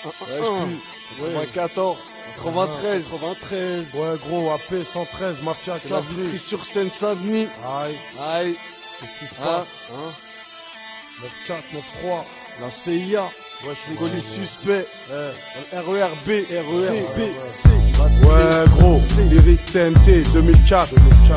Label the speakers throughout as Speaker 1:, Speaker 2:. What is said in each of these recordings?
Speaker 1: 94, 93.
Speaker 2: 93. Ouais, gros, AP 113, Mafia
Speaker 1: La
Speaker 2: 4.
Speaker 1: vitrie sur Seine-Saint-Denis.
Speaker 2: Aïe,
Speaker 1: Aïe.
Speaker 2: qu'est-ce qui se passe? 9-4, 9-3.
Speaker 1: La CIA.
Speaker 2: Wesh, les
Speaker 1: Police suspect. RERB.
Speaker 2: RERB. Ouais, gros, lyrics TNT 2004.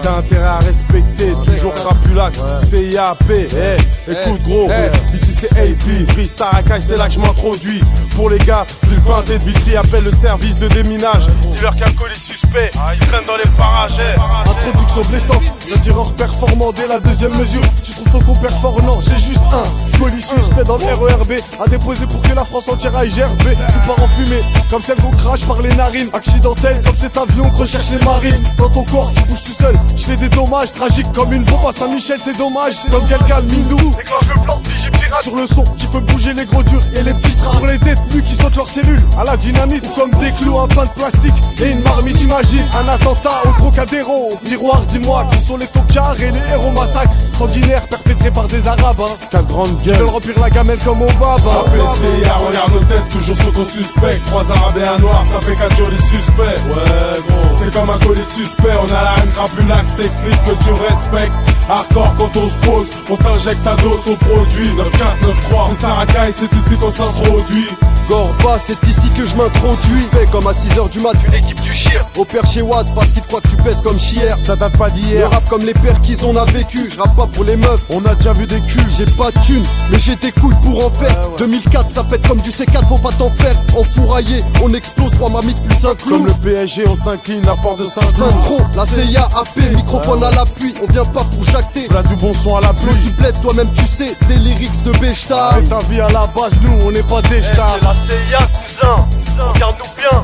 Speaker 2: T'as intérêt à respecter, toujours Crapulac, CIAP. Écoute, gros, ici c'est AP, Freestyle Akai, c'est là que je m'introduis. Pour les gars, Villepinte et de Vitry, appelle le service de déminage. Dis-leur qu'alcool est suspect, ils traînent dans les parages.
Speaker 1: Introduction blessante, le tireur performant dès la deuxième mesure. Tu trouves ton compère fort? Non, j'ai juste un. Police suspect dans le RERB, à déposer pour que la France entière aille gerber. Tu pars en fumée, comme celle qu'on crache par les narines. Accidentelle, comme cet avion que recherche les marines. Dans ton corps, tu bouges tout seul. Je fais des dommages tragiques comme une bombe à Saint-Michel, c'est dommage. Comme quelqu'un, le Mindou, déclenche le plan, j'ai pirate sur le son qui fait bouger les gros durs et les petits trains. Pour les détenus qui sautent leurs cellules à la dynamite, ou comme des clous, un pain de plastique et une marmite. Imagine un attentat au Trocadéro. Au miroir, dis-moi qui sont les tocards et les héros massacres sanguinaires perpétrés par des arabes.
Speaker 2: Quatre grandes
Speaker 1: Ils veulent
Speaker 2: gueules.
Speaker 1: remplir la gamelle comme au baba.
Speaker 2: APCA, regarde nos têtes, toujours sur ton suspect. 3 arabes et un noir, ça fait 4 jolis suspects. Ouais, gros, c'est comme un colis suspect. On a la haine crapulax technique que tu respectes. Hardcore quand on se pose, on t'injecte ta dose au produit. 9-4, 9-3, c'est Sarakai, c'est ici qu'on s'introduit.
Speaker 3: Gorba, c'est ici que je m'introduis. Fais comme à 6h du mat, une équipe du chien. Opère chez Watt parce qu'ils croient que tu pèses comme Chier.
Speaker 2: Ça date pas
Speaker 3: Le
Speaker 2: d'hier,
Speaker 3: rap comme les pères qu'ils ont vécu. Je rappe pas pour les meufs,
Speaker 2: on a déjà vu des culs.
Speaker 3: j'ai pas de thunes, mais j'ai des couilles pour en faire. 2004, ça pète comme du C4, faut pas t'en faire. Enfouraillé, on explose 3 marmites plus un clou.
Speaker 2: Comme le PSG, on s'incline à Port de Saint-Cloud.
Speaker 3: Synchro, la CIA, AP, microphone à l'appui. On vient pas pour jacter.
Speaker 2: On a du bon son à la
Speaker 3: Flow du
Speaker 2: pluie.
Speaker 3: bled, toi-même tu sais, des lyrics de Bechta.
Speaker 1: Fais ta vie à la base, nous on n'est pas des stars.
Speaker 3: la CIA, cousin, regarde-nous bien.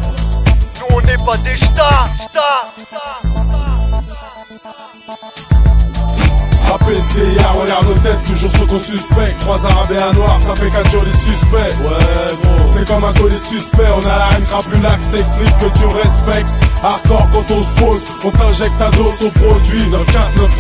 Speaker 3: Nous on n'est pas des stars.
Speaker 2: APCA, regarde nos têtes, toujours sur ton suspect. 3 arabes et un noir, ça fait 4 jolis suspects. Ouais, gros, c'est comme un colis suspect. On a la haine crapulax technique que tu respectes. Hardcore quand on se pose, on t'injecte ta dose au produit. 9-4,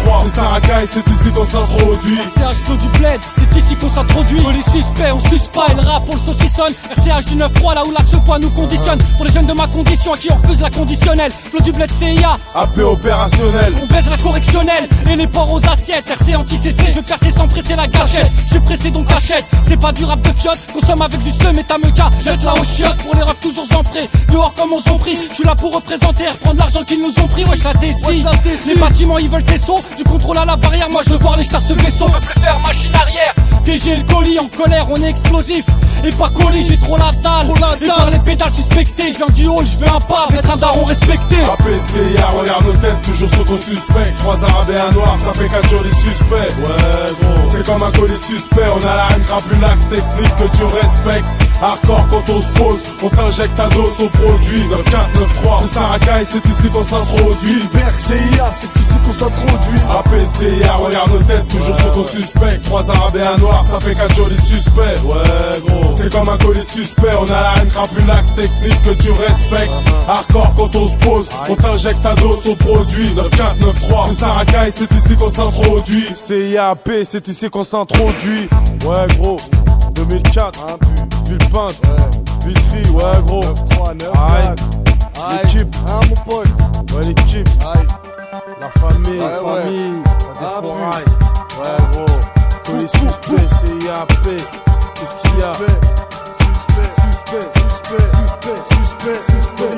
Speaker 2: 9-3, c'est Sarakai, c'est ici qu'on s'introduit.
Speaker 4: RCH Flo du bled, c'est ici qu'on s'introduit. Pour les suspects, on suce pas, et le rap on le saucissonne. RCH du 9-3, là où la secoua nous conditionne. Pour les jeunes de ma condition, à qui on refuse la conditionnelle. Flo du bled CIA,
Speaker 2: AP opérationnel.
Speaker 4: on baise la correctionnelle et les ports aux assiettes. RC anti-CC, je veux percer sans presser la gâchette. Je suis pressé donc achète, c'est pas du rap de fiotte. Consomme avec du seum et ta meca, jette la aux chiottes. Pour les refs toujours en prêt, dehors comme on s'en prie. Je suis là pour représenter, prendre l'argent qu'ils nous ont pris. Wesh la Tessie, les bâtiments ils veulent tes sons. Du contrôle à la barrière, moi je veux voir les stars se vaisseau. Peut plus faire machine arrière. DG le colis en colère, on est explosif. Et pas colis, j'ai trop la dalle. Et par les pédales suspectées, je viens du hall, je veux un pas, être un daron respecté.
Speaker 2: APCA, regarde nos têtes, toujours sur ton suspect. 3 arabes et un noir, ça fait 4 jolis suspects. Ouais, gros, c'est comme un colis suspect. On a la haine crapulax technique que tu respectes. Hardcore quand on se pose, on t'injecte ta dose au produit. 9-4, 9-3, c'est Sarakai, c'est ici qu'on s'introduit.
Speaker 1: Gilbert, CIA, c'est ici qu'on s'introduit.
Speaker 2: APCA, regarde nos têtes, toujours sur ton suspect. 3 arabes et un noir, ça fait 4 jolis suspects. Ouais, gros, c'est comme un colis suspect. On a la haine crapulax technique que tu respectes. Hardcore quand on se pose, on t'injecte ta dose au produit. 9-4, 9-3, c'est Sarakai, c'est ici qu'on s'introduit. CIAP, c'est ici qu'on s'introduit. Ouais, gros, 2004, Villepinte, Vitry, ouais, gros.
Speaker 1: 9-3, 9-4.
Speaker 2: Aïe, l'équipe,
Speaker 1: Hein, mon pote.
Speaker 2: ouais, l'équipe,
Speaker 1: Aïe.
Speaker 2: la famille,
Speaker 1: Ouais, ouais.
Speaker 2: famille, ça
Speaker 1: Ah,
Speaker 2: défouraille. Ouais, gros, colis suspect, CIAP, qu'est-ce qu'il y a?
Speaker 1: Suspect, suspect, suspect, suspect, suspect, suspect.